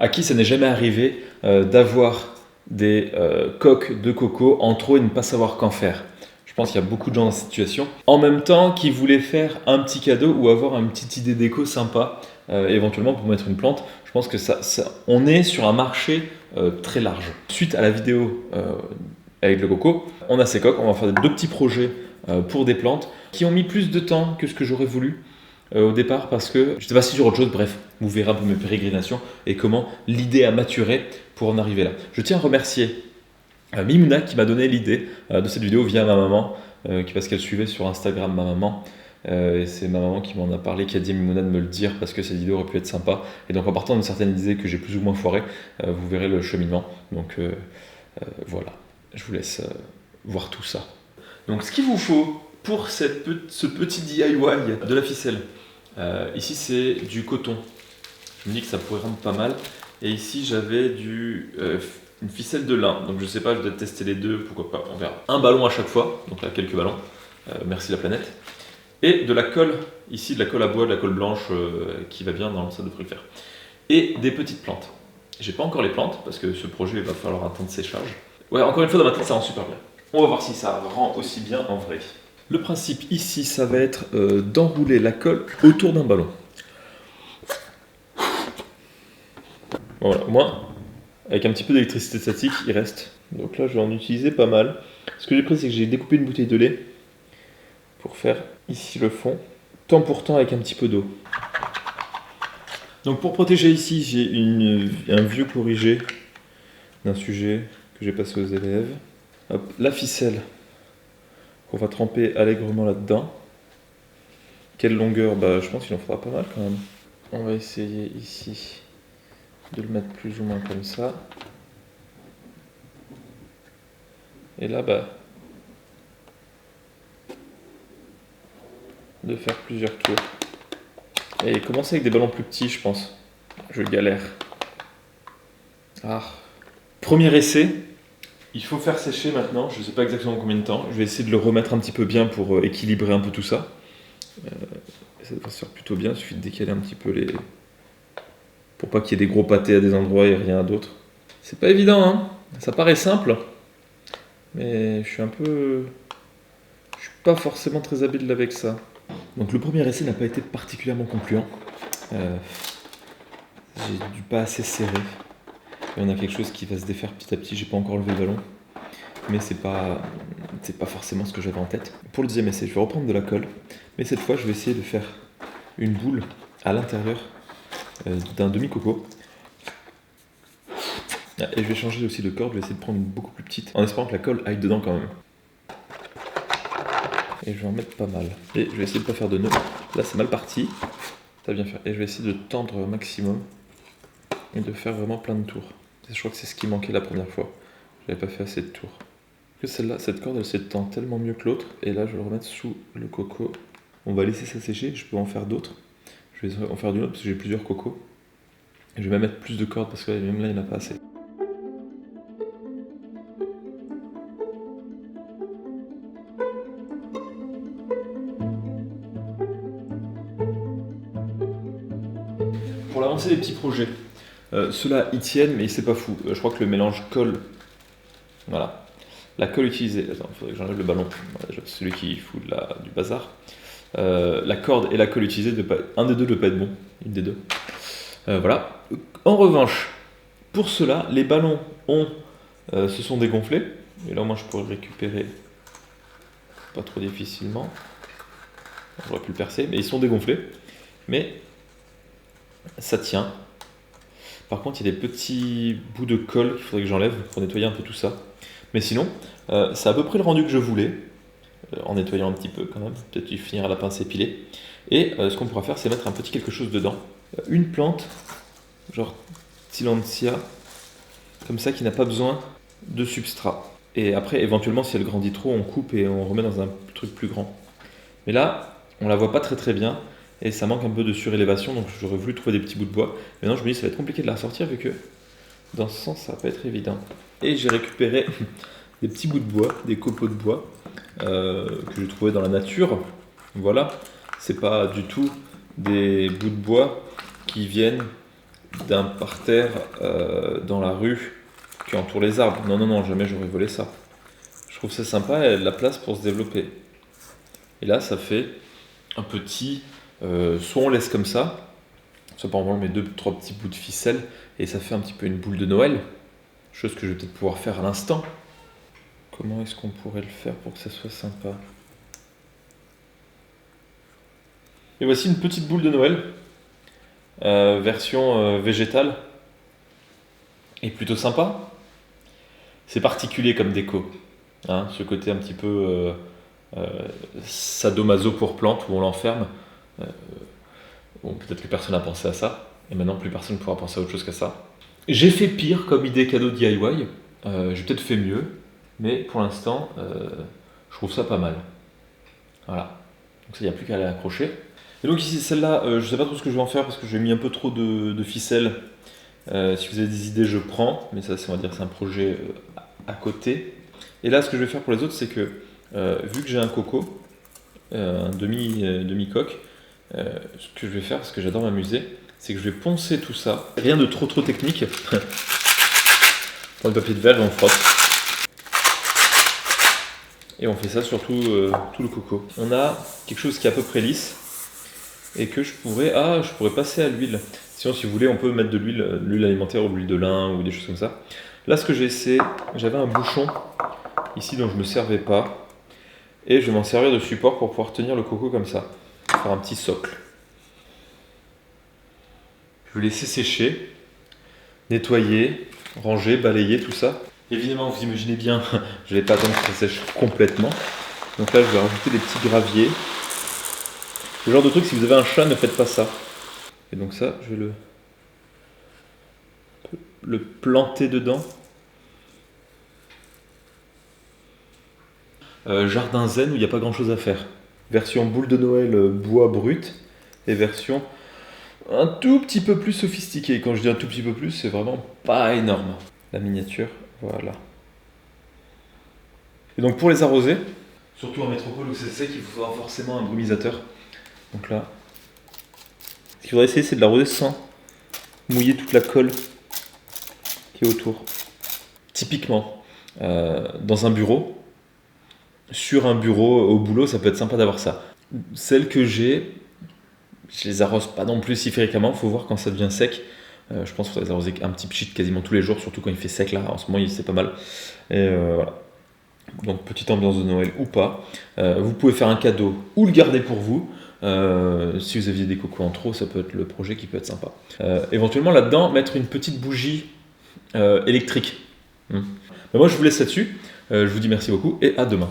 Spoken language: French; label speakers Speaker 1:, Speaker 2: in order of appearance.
Speaker 1: À qui ça n'est jamais arrivé d'avoir des coques de coco en trop et ne pas savoir qu'en faire? Je pense qu'il y a beaucoup de gens dans cette situation. En même temps, qui voulaient faire un petit cadeau ou avoir une petite idée déco sympa, éventuellement pour mettre une plante. Je pense que on est sur un marché très large. Suite à la vidéo avec le coco, on a ces coques, on va faire deux petits projets pour des plantes qui ont mis plus de temps que ce que j'aurais voulu au départ parce que j'étais parti sur autre chose. Bref, vous verrez un peu mes pérégrinations et comment l'idée a maturé pour en arriver là. Je tiens à remercier Mimouna qui m'a donné l'idée de cette vidéo via ma maman, parce qu'elle suivait sur Instagram ma maman. Et c'est ma maman qui m'en a parlé, qui a dit à Mimouna de me le dire parce que cette vidéo aurait pu être sympa. Et donc en partant d'une certaine idée que j'ai plus ou moins foiré, vous verrez le cheminement. Donc voilà, je vous laisse voir tout ça. Donc ce qu'il vous faut pour ce petit DIY de la ficelle, ici c'est du coton. Je me dis que ça pourrait rendre pas mal. Et ici j'avais une ficelle de lin. Donc je sais pas, je dois tester les deux, pourquoi pas, on verra. Un ballon à chaque fois, donc là quelques ballons. Merci la planète. Et de la colle, ici de la colle à bois, de la colle blanche qui va bien, normalement ça devrait le faire. Et des petites plantes. J'ai pas encore les plantes parce que ce projet va falloir un temps de séchage. Ouais, encore une fois dans ma tête ça rend super bien. On va voir si ça rend aussi bien en vrai. Le principe ici ça va être d'enrouler la colle autour d'un ballon. Voilà, au moins avec un petit peu d'électricité statique il reste. Donc là je vais en utiliser pas mal. Ce que j'ai pris c'est que j'ai découpé une bouteille de lait pour faire ici le fond, temps pour temps avec un petit peu d'eau. Donc pour protéger ici, j'ai un vieux corrigé d'un sujet que j'ai passé aux élèves. Hop, la ficelle qu'on va tremper allègrement là-dedans. Quelle longueur? Je pense qu'il en faudra pas mal quand même. On va essayer ici de le mettre plus ou moins comme ça. Et là, de faire plusieurs tours. Et commencer avec des ballons plus petits, je pense. Je galère. Premier essai. Il faut faire sécher maintenant. Je ne sais pas exactement combien de temps. Je vais essayer de le remettre un petit peu bien pour équilibrer un peu tout ça. Ça devrait se faire plutôt bien. Il suffit de décaler un petit peu les... pour pas qu'il y ait des gros pâtés à des endroits et rien à d'autres. C'est pas évident, hein. Ça paraît simple. Mais je suis pas forcément très habile avec ça. Donc le premier essai n'a pas été particulièrement concluant. J'ai dû pas assez serrer. Et on a quelque chose qui va se défaire petit à petit. J'ai pas encore levé le ballon, mais c'est pas forcément ce que j'avais en tête. Pour le deuxième essai, je vais reprendre de la colle, mais cette fois je vais essayer de faire une boule à l'intérieur d'un demi-coco. Et je vais changer aussi de corde. Je vais essayer de prendre une beaucoup plus petite, en espérant que la colle aille dedans quand même. Et je vais en mettre pas mal. Et je vais essayer de pas faire de nœuds. Là c'est mal parti. Ça va bien faire. Et je vais essayer de tendre au maximum et de faire vraiment plein de tours. Je crois que c'est ce qui manquait la première fois. J'avais pas fait assez de tours. Celle-là, cette corde elle se tend tellement mieux que l'autre. Et là je vais le remettre sous le coco. On va laisser ça sécher. Je peux en faire d'autres. Je vais en faire d'une autre parce que j'ai plusieurs cocos. Et je vais même mettre plus de cordes parce que même là il n'y en a pas assez. Pour l'avancée des petits projets, ceux-là ils tiennent mais c'est pas fou. Je crois que le mélange colle. Voilà. La colle utilisée. Attends, il faudrait que j'enlève le ballon. Voilà, celui qui fout du bazar. La corde et la colle utilisée, un des deux ne doit pas être bon. Une des deux. Voilà. En revanche, pour cela, les ballons se sont dégonflés. Et là, moi, je pourrais le récupérer pas trop difficilement. J'aurais pu le percer, mais ils sont dégonflés. Mais ça tient. Par contre, il y a des petits bouts de colle qu'il faudrait que j'enlève pour nettoyer un peu tout ça. Mais sinon, c'est à peu près le rendu que je voulais, en nettoyant un petit peu quand même. Peut-être qu'il finira à la pince épilée. Et ce qu'on pourra faire, c'est mettre un petit quelque chose dedans. Une plante, genre Tillandsia, comme ça, qui n'a pas besoin de substrat. Et après, éventuellement, si elle grandit trop, on coupe et on remet dans un truc plus grand. Mais là, on la voit pas très très bien. Et ça manque un peu de surélévation, donc j'aurais voulu trouver des petits bouts de bois. Maintenant, je me dis que ça va être compliqué de la ressortir vu que dans ce sens, ça va pas être évident. Et j'ai récupéré des petits bouts de bois, des copeaux de bois que j'ai trouvé dans la nature. Voilà, c'est pas du tout des bouts de bois qui viennent d'un parterre dans la rue qui entoure les arbres. Non, non, non, jamais j'aurais volé ça. Je trouve ça sympa, elle a la place pour se développer. Et là, ça fait un petit... soit on laisse comme ça, soit par exemple on met 2-3 petits bouts de ficelle, et ça fait un petit peu une boule de Noël. Chose que je vais peut-être pouvoir faire à l'instant. Comment est-ce qu'on pourrait le faire pour que ça soit sympa? Et voici une petite boule de Noël, version végétale, et plutôt sympa. C'est particulier comme déco, hein, ce côté un petit peu sadomaso pour plantes où on l'enferme. Euh, bon, peut-être que personne n'a pensé à ça, et maintenant plus personne ne pourra penser à autre chose qu'à ça. J'ai fait pire comme idée cadeau DIY, j'ai peut-être fait mieux, mais pour l'instant, je trouve ça pas mal. Voilà, donc ça, il n'y a plus qu'à l'accrocher. Et donc ici, celle-là, je ne sais pas trop ce que je vais en faire parce que j'ai mis un peu trop de ficelle. Si vous avez des idées, je prends, mais ça, on va dire que c'est un projet à côté. Et là, ce que je vais faire pour les autres, c'est que, vu que j'ai un coco, un demi-coque, ce que je vais faire, parce que j'adore m'amuser, c'est que je vais poncer tout ça. Rien de trop technique. Prends le papier de verre et on frotte. Et on fait ça sur tout le coco. On a quelque chose qui est à peu près lisse et que je pourrais passer à l'huile. Sinon, si vous voulez, on peut mettre de l'huile alimentaire ou de l'huile de lin ou des choses comme ça. Là, ce que j'ai, c'est, j'avais un bouchon ici dont je ne me servais pas et je vais m'en servir de support pour pouvoir tenir le coco comme ça, faire un petit socle. Je vais laisser sécher, nettoyer, ranger, balayer tout ça. Évidemment, vous imaginez bien, je ne vais pas attendre que ça sèche complètement. Donc là, je vais rajouter des petits graviers. Le genre de truc, si vous avez un chat, ne faites pas ça. Et donc ça, je vais le planter dedans. Jardin zen où il n'y a pas grand chose à faire. Version boule de Noël bois brut et version un tout petit peu plus sophistiquée. Quand je dis un tout petit peu plus, c'est vraiment pas énorme. La miniature, voilà. Et donc pour les arroser, surtout en métropole où c'est sec, il faut avoir forcément un brumisateur. Donc là, ce qu'il faudrait essayer, c'est de l'arroser sans mouiller toute la colle qui est autour. Typiquement, dans un bureau, sur un bureau au boulot, ça peut être sympa d'avoir ça. Celles que j'ai, je les arrose pas non plus si fréquemment, il faut voir quand ça devient sec. Je pense qu'il faudrait les arroser un petit pchit quasiment tous les jours, surtout quand il fait sec là, en ce moment c'est pas mal. Et voilà. Donc petite ambiance de Noël ou pas. Vous pouvez faire un cadeau ou le garder pour vous. Si vous aviez des cocos en trop, ça peut être le projet qui peut être sympa. Éventuellement là-dedans, mettre une petite bougie électrique. Mais moi je vous laisse là-dessus. Je vous dis merci beaucoup et à demain.